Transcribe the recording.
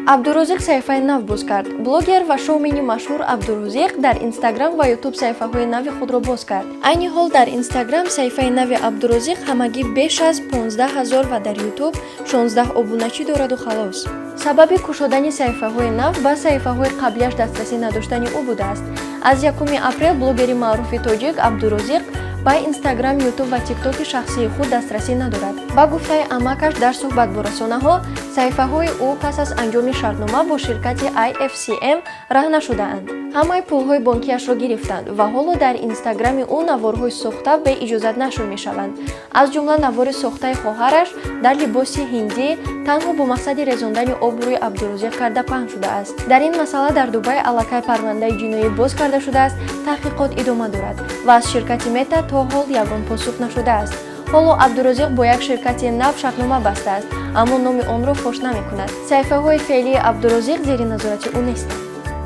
абдурозиқ саҳифаи нав боз кард. Блогер ва шоумени машҳур Абдурозиқ дар Instagram ва YouTube саҳифаҳои нави худро боз кард. Айни ҳол дар Instagram саҳифаи нави Абдурозиқ ҳамагӣ беш аз 15 000 ва дар YouTube 16 обуначӣ дораду халос. Сабаби кушодани саҳифаҳои нав ба саҳифаҳои қаблияш дастрасӣ надоштани ӯ будааст. Аз 1 апрел блогери маъруфи тоҷик Абдурозиқ ба Instagram, YouTube ва TikTok-и шахсии худ дастрасӣ надорад. Ба гуфтаи амакаш дар суҳбат бо расонаҳо, саҳифаҳои ӯ пас аз анҷоми шартнома бо ширкати IFCM раҳна шудаанд. Ҳамаи пулҳои бонкиашро гирифтанд ва ҳоло дар Instagram-и ӯ наворҳои сохта бе иҷозат нашр мешаванд. Аз ҷумла навори сохтаи хоҳараш дар либоси ҳиндӣ танҳо бо мақсади резондани обрӯи Абдурозиқ карда паҳн шудааст. Дар ин масъала дар Дубай аллакай парвандаи ҷиноӣ боз карда шудааст, таҳқиқот идома дорад ва аз ширкати Мета то ҳол ягон посух нашудааст. ҳоло Абдурозиқ бо як ширкати нав шартнома бастааст, аммо номи онро фош намекунад. Саҳифаҳои феълии Абдурозиқ зери назорати ӯ нестанд.